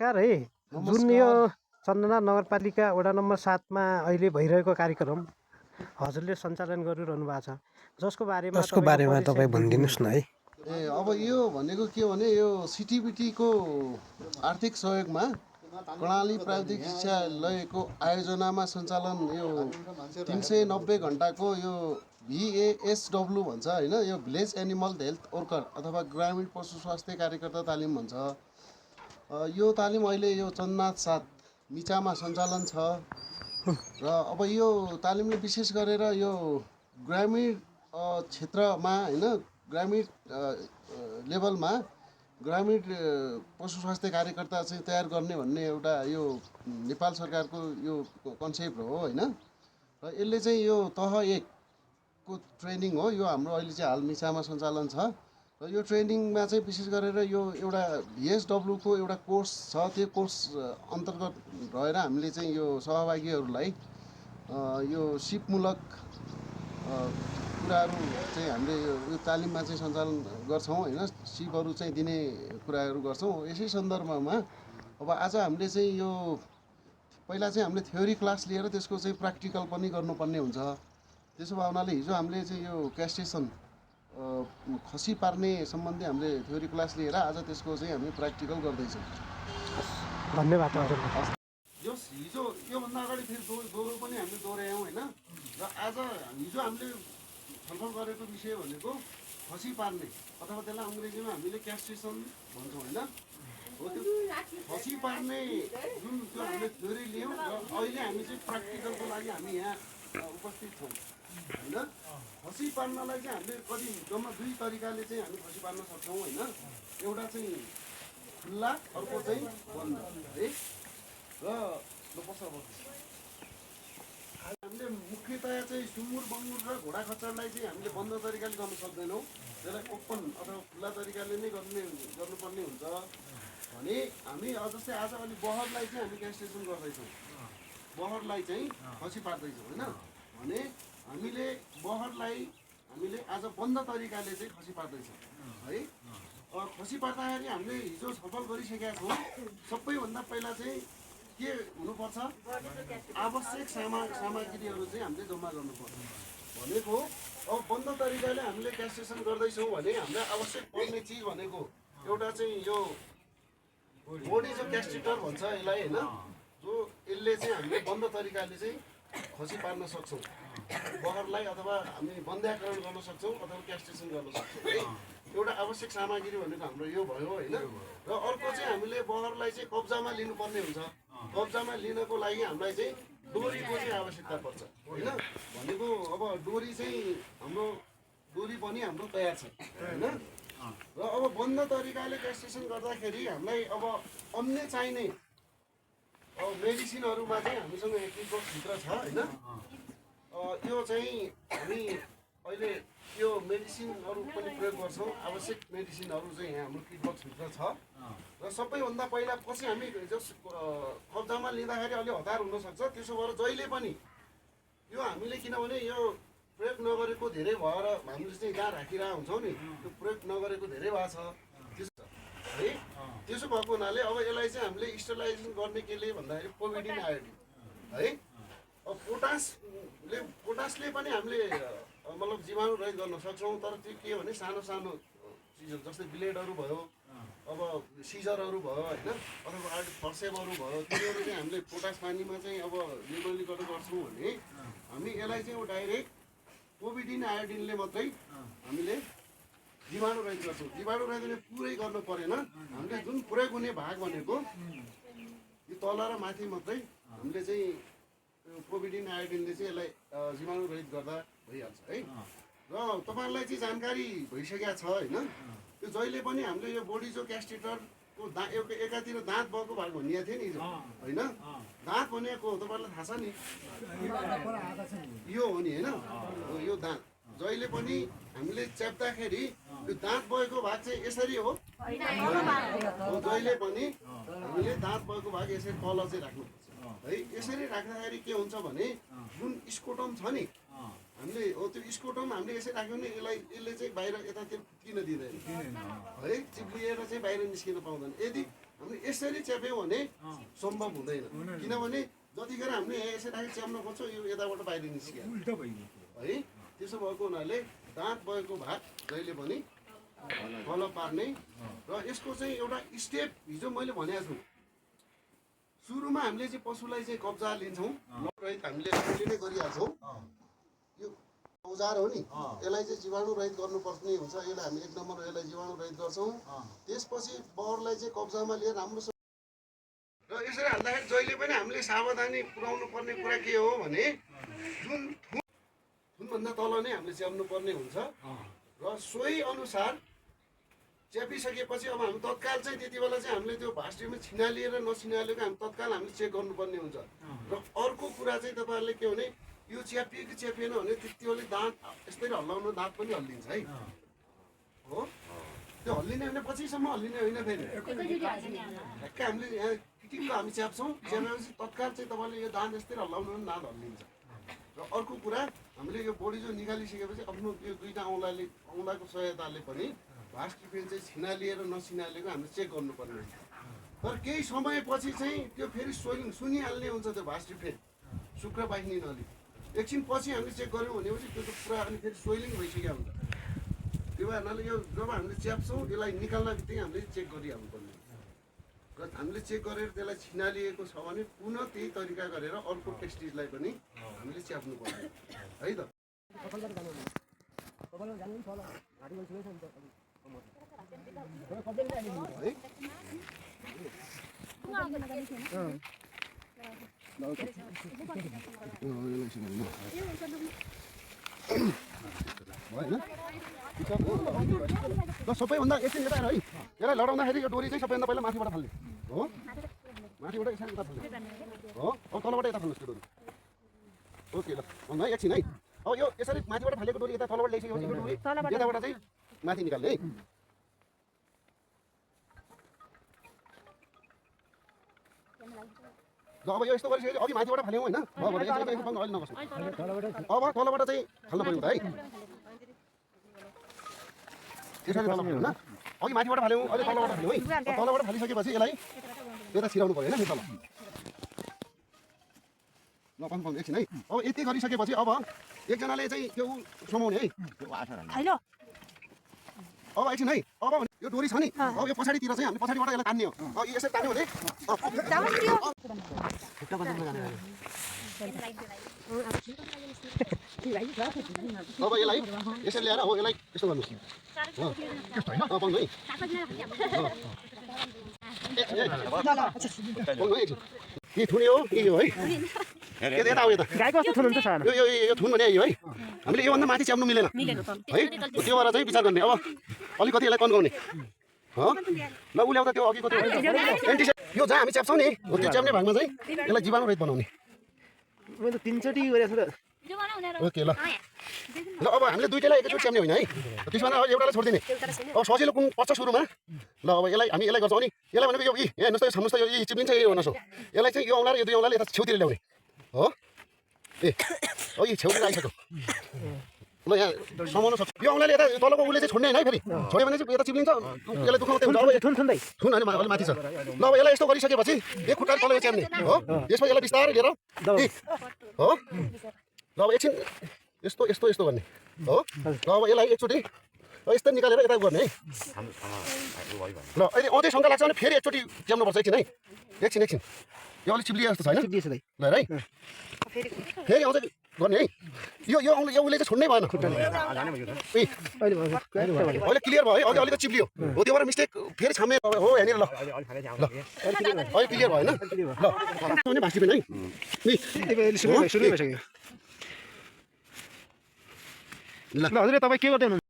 नमस्कार है। जुन यो चन्दना नगरपालिका वडा नम्बर 7 मा अहिले भइरहेको कार्यक्रम हजुरले सञ्चालन गरिरहनु भएको छ, जसको बारेमा तपाईँ भनिदिनुहोस् न है। अब यो भनेको के भने यो सिटिबिटीको आर्थिक सहयोगमा कर्णाली प्राविधिक शिक्षालयको आयोजनामा सञ्चालन यो 390 घण्टाको यो VASW भन्छ होइन, यो भिलेज एनिमल हेल्थ वर्कर अथवा ग्रामीण पशु स्वास्थ्य कार्यकर्ता तालिम भन्छ। यो तालिम अहिले यो चन्दनाथ 7 मिचामा सञ्चालन छ र अब यो तालिमले विशेष गरेर यो ग्रामीण क्षेत्रमा होइन, ग्रामीण लेभलमा ग्रामीण पशु स्वास्थ्य कार्यकर्ता चाहिँ तयार गर्ने भन्ने एउटा यो नेपाल सरकारको यो कन्सेप्ट हो होइन। र यसले चाहिँ यो तह 1 को ट्रेनिङ हो, यो हाम्रो अहिले चाहिँ हाल मिसामा सञ्चालन छ। र यो ट्रेनिङमा चाहिँ विशेष गरेर यो एउटा VSW को एउटा कोर्स छ, त्यो कोर्स अन्तर्गत रहेर हामीले चाहिँ यो सहभागीहरूलाई यो सिपमूलक कुराहरू चाहिँ हामीले यो तालिममा चाहिँ सञ्चालन गर्छौँ होइन, सिपहरू चाहिँ दिने कुराहरू गर्छौँ। यसै सन्दर्भमा अब आज हामीले चाहिँ यो पहिला चाहिँ हामीले थ्योरी क्लास लिएर त्यसको चाहिँ प्र्याक्टिकल पनि गर्नुपर्ने हुन्छ। त्यसो भए हुनाले हिजो हामीले चाहिँ यो क्यास्ट्रेसन खसी पार्ने सम्बन्धी हामीले थ्योरी क्लास लिएर आज त्यसको चाहिँ हामी प्र्याक्टिकल गर्दैछौँ। धन्यवाद। यो हिजो योभन्दा अगाडि फेरि दोहोरो पनि हामीले दोहोऱ्यायौँ होइन। र आज हिजो हामीले छलफल गरेको विषय भनेको खसी पार्ने अथवा त्यसलाई अङ्ग्रेजीमा हामीले क्यास्ट्रेसन भन्छौँ होइन। हो त्यो खसी पार्ने जुन त्यो हामीले थ्योरी लियौँ र अहिले हामी चाहिँ प्र्याक्टिकलको लागि हामी यहाँ उपस्थित छौँ होइन। खसी पार्नलाई चाहिँ हामीले कति जम्मा 2 तरिकाले चाहिँ हामी खसी पार्न सक्छौँ होइन। एउटा चाहिँ खुल्ला, अर्को चाहिँ बन्द है। र हामीले मुख्यतया चाहिँ सुँगुर बङ्गुर र घोडा खच्चडलाई चाहिँ हामीले बन्द तरिकाले गर्न सक्दैनौँ, त्यसलाई ओपन अथवा खुल्ला तरिकाले नै गर्नुपर्ने हुन्छ भने हामी जस्तै आज अलि बहरलाई चाहिँ हामी क्यास्ट्रेसन गर्दैछौँ, बहरलाई चाहिँ खसी पार्दैछौँ होइन। भने हामीले बहरलाई हामीले आज बन्द तरिकाले चाहिँ खसी पार्दैछौँ है। खसी पार्दाखेरि हामीले हिजो छलफल गरिसकेका छौँ। सबैभन्दा पहिला चाहिँ के हुनुपर्छ, आवश्यक सामग्रीहरू चाहिँ हामीले जम्मा गर्नुपर्छ भनेको। अब बन्द तरिकाले हामीले क्यास्ट्रेसन गर्दैछौँ भने हामीलाई आवश्यक पर्ने चिज भनेको एउटा चाहिँ यो बोडी जो क्यास्ट्रेटर भन्छ यसलाई होइन, जो यसले चाहिँ हामीले बन्द तरिकाले चाहिँ खसी पार्न सक्छौँ बहरलाई, अथवा हामी बन्ध्याकरण गर्न सक्छौँ अथवा क्यास्ट्रेसन गर्न सक्छौँ है। एउटा आवश्यक सामग्री भनेको हाम्रो यो भयो होइन। र अर्को चाहिँ हामीले बहरलाई चाहिँ कब्जामा लिनुपर्ने हुन्छ। कब्जामा लिनको लागि हामीलाई चाहिँ डोरीको चाहिँ आवश्यकता पर्छ होइन। भनेको अब डोरी चाहिँ हाम्रो डोरी पनि हाम्रो तयार छ होइन। र अब बन्द तरिकाले क्यास्ट्रेसन गर्दाखेरि हामीलाई अब अन्य चाहिने अब मेडिसिनहरूमा चाहिँ हामीसँग एक बक्सभित्र छ होइन। यो चाहिँ हामी अहिले यो मेडिसिनहरू पनि प्रयोग गर्छौँ। आवश्यक मेडिसिनहरू चाहिँ यहाँ हाम्रो किट बक्सभित्र छ। र सबैभन्दा पहिला पछि हामी जस कब्जामा लिँदाखेरि अलि हतार हुनसक्छ, त्यसो भएर जहिले पनि यो हामीले किनभने यो प्रयोग नगरेको धेरै भएर हामीले चाहिँ जहाँ राखिरहेको हुन्छौँ नि, त्यो प्रयोग नगरेको धेरै भएको छ त्यसो है। त्यसो भएको हुनाले अब यसलाई चाहिँ हामीले स्टरलाइजेसन गर्ने केले भन्दाखेरि पोभिडिन आयोडिन है। अब पोटासले पनि हामीले मतलब जीवाणु रहित गर्न सक्छौँ। तर त्यो के भने सानो सानो चिजहरू जस्तै ब्लेडहरू भयो, अब सिजरहरू भयो होइन, अथवा फर्सेपहरू भयो, त्योहरू चाहिँ हामीले पोटास पानीमा चाहिँ अब निर्मलीकरण गर्छौँ भने हामी यसलाई चाहिँ डाइरेक्ट पोभिडिन आयोडिनले मात्रै हामीले जीवाणु रहित गर्छौँ। जीवाणु रहित पुरै गर्नु परेन, हामीले जुन प्रयोग हुने भाग भनेको यो तल र माथि मात्रै हामीले चाहिँ पोभिडिन आयोडिनले चाहिँ यसलाई जीवाणु रहित गर्दा भइहाल्छ है। र तपाईँहरूलाई चाहिँ जानकारी भइसकेको छ होइन। त्यो जहिले पनि हामीले यो बोडी जो क्यास्ट्रेटरको एकातिर दाँत भएको भाग भनिएको थियो नि हिजो होइन। दाँत भनेको तपाईँहरूलाई थाहा छ नि, यो हो नि होइन। यो दाँत जहिले पनि हामीले च्याप्दाखेरि यो दाँत भएको भाग चाहिँ यसरी हो, जहिले पनि हामीले दाँत भएको भाग यसरी तल चाहिँ राख्नुपर्छ है। यसरी राख्दाखेरि के हुन्छ भने जुन स्कोटम छ नि, हामीले हो त्यो स्कोटम हामीले यसरी राख्यो भने यसले चाहिँ बाहिर यतातिर किन दिँदैन है, चिप्लिएर चाहिँ बाहिर निस्किन पाउँदैन। यदि हामीले यसरी च्याप्यौँ भने सम्भव हुँदैन किनभने जतिखेर हामीले यसरी राखेर च्याप्न खोज्छौँ यो यताबाट बाहिर निस्कियो है त्यसो भएको हुनाले दाँत भएको भाग जहिले पनि तल पार्ने र यसको चाहिँ एउटा स्टेप हिजो मैले भनेको छु सुरुमा हामीले चाहिँ पशुलाई चाहिँ कब्जा लिन्छौँ रहित हामीले अहिले नै गरिहाल्छौँ यो औजार हो नि यसलाई चाहिँ जीवाणु रहित गर्नुपर्ने हुन्छ यसलाई हामी 1 नम्बर यसलाई जीवाणु रहित गर्छौँ त्यसपछि बहरलाई चाहिँ कब्जामा लिएर राम्रोसँग र यसरी हाल्दाखेरि जहिले पनि हामीले सावधानी पुर्याउनु पर्ने कुरा के हो भने जुन थुनभन्दा तल नै हामीले च्याप्नु पर्ने हुन्छ र सोही अनुसार च्यापिसकेपछि अब हामी तत्काल चाहिँ त्यति बेला चाहिँ हामीले त्यो भास्टिमा छिनालिएर नछिनालिएको हामी तत्काल हामीले चेक गर्नुपर्ने हुन्छ र अर्को कुरा चाहिँ तपाईँहरूले के भने यो च्यापियो कि च्यापिएन भने त्यति बेला दाँत यसरी हल्लाउनु दाँत पनि हल्लिन्छ है हो त्यो हल्लिने होइन पछिसम्म हल्लिने होइन फेरि ठ्याक्कै हामीले यहाँ टिक्क हामी च्याप्छौँ च्यापेपछि तत्काल चाहिँ तपाईँले यो दाँत यसरी हल्लाउनु पनि दाँत हल्लिन्छ र अर्को कुरा हामीले यो बोडी जो निकालिसकेपछि आफ्नो यो दुईवटा औँलाको सहायताले पनि भास्टिफेन चाहिँ छिनालिएर नछिनालिएको हामीले चेक गर्नुपर्ने हुन्छ तर केही समयपछि चाहिँ त्यो फेरि सोइलिङ सुनिहाल्ने हुन्छ त्यो भास्टिफेन शुक्र बाहिनी नली एकछिन पछि हामीले चेक गऱ्यौँ भनेपछि त्यो त पुरा अनि फेरि सोइलिङ भइसकेको हुन्छ त्यो भएर यो जब हामीले च्याप्छौँ यसलाई निकाल्न बित्तिकै हामीले चेक गरिहाल्नुपर्ने र हामीले चेक गरेर त्यसलाई छिनालिएको छ भने पुनः त्यही तरिका गरेर अर्को टेस्टिजलाई पनि हामीले च्याप्नु पर्छ है त ल सबैभन्दा एकछिन यता है यसलाई लडाउँदाखेरि यो डोरी चाहिँ सबैभन्दा पहिला माथिबाट फाल्ने हो माथिबाट यसरी यता फाल्ने हो अब तलबाट यता फाल्नुहोस् त्यो डोरी ओके ल भन्नु है एकछिन है अब यो यसरी माथिबाट फालेको डोरी यता तलबाट ल्याइसकेपछि यो डोरी यताबाट चाहिँ माथि निकाल्ने है ल अब यो यस्तो गरिसकेपछि अघि माथिबाट फाल्यौँ होइन अहिले नबस्नु अब तलबाट चाहिँ फाल्नु पऱ्यो त है त्यसरी तल फाल्नु होइन अघि माथिबाट फाल्यौँ अहिले तलबाट फाल्यौँ है तलबाट फालिसकेपछि यसलाई यता छिराउनु पऱ्यो होइन फेरि तल ल पन्ध्र एकछिन है अब यति गरिसकेपछि अब एकजनाले चाहिँ त्यो समाउने है अब एकछिन है अब यो डोरी छ नि अब यो पछाडितिर चाहिँ हामीले पछाडिबाट यसलाई तान्ने हो अब यसरी तान्यो भने अब यसलाई यसरी ल्याएर हो यसलाई यस्तो गर्नुहोस् पाउनु है के थुने हो के हो है यता आऊ यता गाईको कस्तो थुन हुन्छ सर यो थुन भने यो है हामीले योभन्दा माथि च्याप्नु मिलेन है त्यो भएर चाहिँ विचार गर्ने अब अलिकति यसलाई कन्काउने हो ल उ ल्याउँदा त्यो अघिको त्यो यो जहाँ हामी च्याप्छौँ नि त्यो च्याप्ने भागमा चाहिँ यसलाई जीवाणु रहित बनाउने मैले 3 चोटि गरेको छु ओके ल ल अब हामीले दुईटैलाई एकैचोटि च्याप्ने होइन है त्यसमा अब एउटालाई छोडिदिने अब सजिलो कुन पर्छ सुरुमा ल अब यसलाई हामी यसलाई गर्छौँ नि यसलाई भनेको यो यहाँ हेर्नुहोस् त यो छाम्नुहोस् त यो चिप्लिन्छ यही भन्नुहोस् हो यसलाई चाहिँ यो औँला र यो दुई औँलाले यता छेउतिर ल्याउने हो ए अब यी छेउतिर आइसक्यो ल यहाँ समाउनु सक्छ यो औँलाले यता तलको उसले चाहिँ छोड्ने होइन है फेरि छोड्यो भने चाहिँ यता चिप्लिन्छ यसलाई दुखाउँदै हुन्छ अब थुन थुन्दै थुन होइन अलिक माथि छ ल अब यसलाई यस्तो गरिसकेपछि एक खुट्टा तल च्याप्ने हो त्यसपछि यसलाई बिस्तारै लिएर हो ल अब एकछिन यस्तो यस्तो यस्तो गर्ने हो ल अब यसलाई एकचोटि यस्तो निकालेर यता गर्ने है ल अहिले अझै शङ्का लाग्छ भने फेरि एकचोटि च्याप्नुपर्छ एकछिन है एकछिन यो अलिक चिप्लिए जस्तो छैन ल है फेरि आउँछ गर्ने है यो यो औँला यो उसले चाहिँ छोड्नै भएन अहिले क्लियर भयो है अघि अलिकति चिप्लियो हो त्यो भएर मिस्टेक फेरि छामे हो यहाँनिर ल अहिले क्लियर भयो होइन ल भास्टिफेन है ल हजुर तपाईँ के गर्दै हुनुहुन्छ